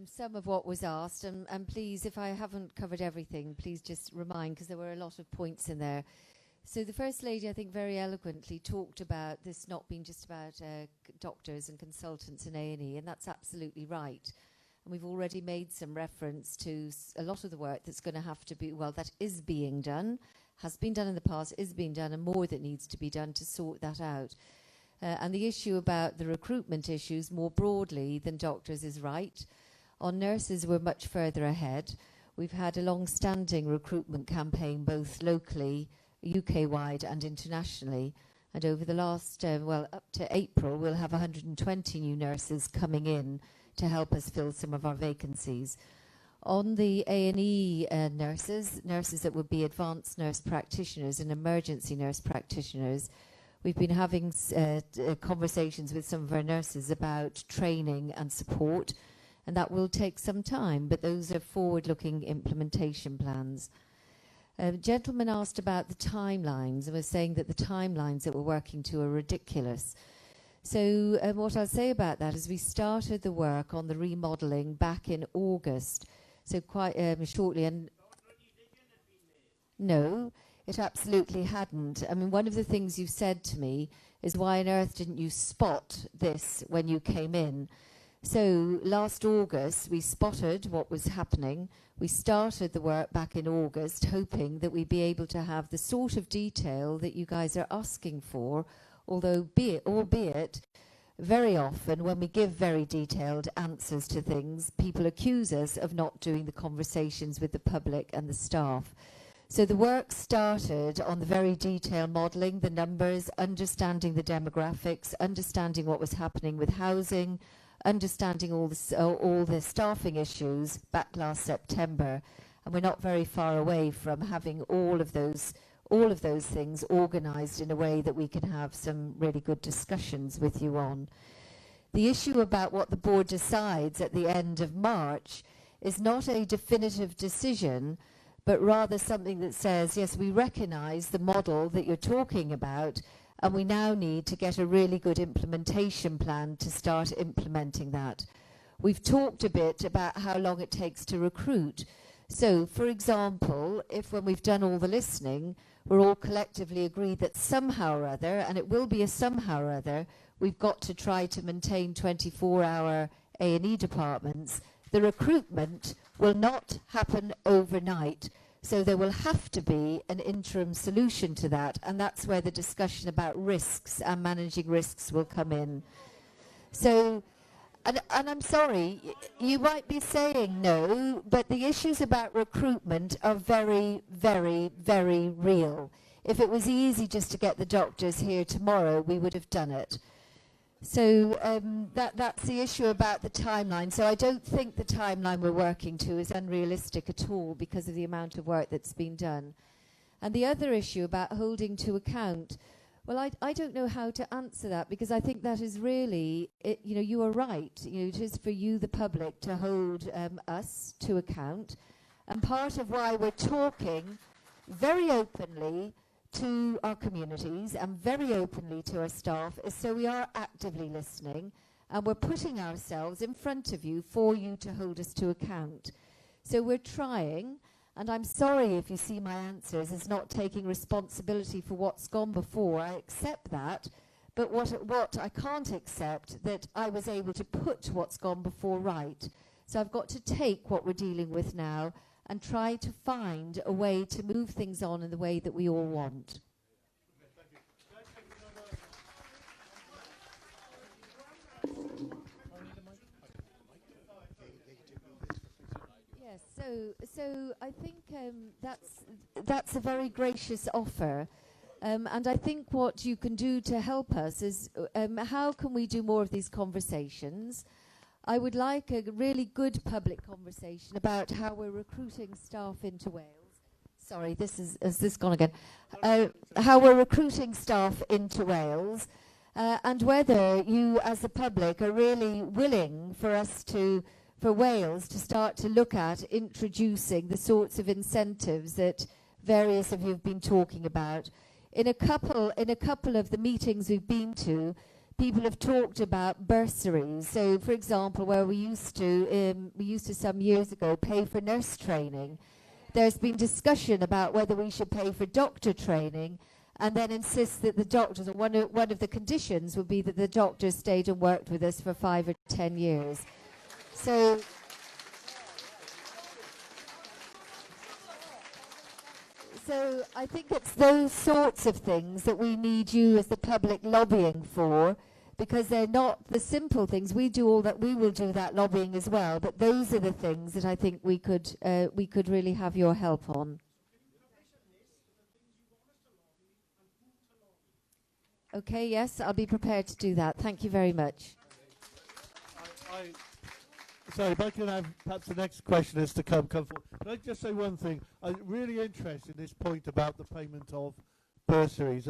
some of what was asked, and please, if I haven't covered everything, please just remind, because there were a lot of points in there. So the First Lady, I think, very eloquently talked about this not being just about doctors and consultants in A&E, and that's absolutely right. And we've already made some reference to a lot of the work that's going to have to be, well, that is being done, has been done in the past, is being done, and more that needs to be done to sort that out. And the issue about the recruitment issues more broadly than doctors is right. On nurses, we're much further ahead. We've had a long-standing recruitment campaign, both locally, UK-wide and internationally. And over the last, up to April, we'll have 120 new nurses coming in to help us fill some of our vacancies. On the A&E nurses that would be advanced nurse practitioners and emergency nurse practitioners, we've been having conversations with some of our nurses about training and support, and that will take some time, but those are forward-looking implementation plans. A gentleman asked about the timelines and was saying that the timelines that we're working to are ridiculous. So what I'll say about that is we started the work on the remodelling back in August, so quite shortly. And no, it absolutely hadn't. I mean, one of the things you've said to me is, why on earth didn't you spot this when you came in? So last August, we spotted what was happening. We started the work back in August, hoping that we'd be able to have the sort of detail that you guys are asking for, although albeit very often when we give very detailed answers to things, people accuse us of not doing the conversations with the public and the staff. So the work started on the very detailed modelling, the numbers, understanding the demographics, understanding what was happening with housing, understanding all the staffing issues back last September. And we're not very far away from having all of those things organised in a way that we can have some really good discussions with you on. The issue about what the board decides at the end of March is not a definitive decision, but rather something that says, yes, we recognise the model that you're talking about, and we now need to get a really good implementation plan to start implementing that. We've talked a bit about how long it takes to recruit. So, for example, if when we've done all the listening, we're all collectively agreed that somehow or other, and it will be a somehow or other, we've got to try to maintain 24-hour A&E departments, the recruitment will not happen overnight. So there will have to be an interim solution to that, and that's where the discussion about risks and managing risks will come in. So, and I'm sorry, you might be saying no, but the issues about recruitment are very, very, very real. If it was easy just to get the doctors here tomorrow, we would have done it. So that's the issue about the timeline. So I don't think the timeline we're working to is unrealistic at all because of the amount of work that's been done. And the other issue about holding to account, well, I don't know how to answer that, because I think that is really, you are right. It is for you, the public, to hold us to account. And part of why we're talking very openly to our communities and very openly to our staff is so we are actively listening, and we're putting ourselves in front of you for you to hold us to account. So we're trying, and I'm sorry if you see my answers as not taking responsibility for what's gone before. I accept that, but what I can't accept that I was able to put what's gone before right. So I've got to take what we're dealing with now and try to find a way to move things on in the way that we all want. Yes, so I think that's a very gracious offer. And I think what you can do to help us is how can we do more of these conversations? I would like a really good public conversation about how we're recruiting staff into Wales. Sorry, has this gone again? How we're recruiting staff into Wales, and whether you as the public are really willing for Wales to start to look at introducing the sorts of incentives that various of you have been talking about. In a couple of the meetings we've been to, people have talked about bursaries. So, for example, where we used to some years ago pay for nurse training. There's been discussion about whether we should pay for doctor training, and then insist that the doctors, or one of the conditions would be that the doctors stayed and worked with us for 5 or 10 years. So I think it's those sorts of things that we need you as the public lobbying for, because they're not the simple things. We will do that lobbying as well, but those are the things that I think we could really have your help on. Okay, yes, I'll be prepared to do that. Thank you very much. Sorry, if I can have perhaps the next question is to come forward. Can I just say one thing? I'm really interested in this point about the payment of bursaries.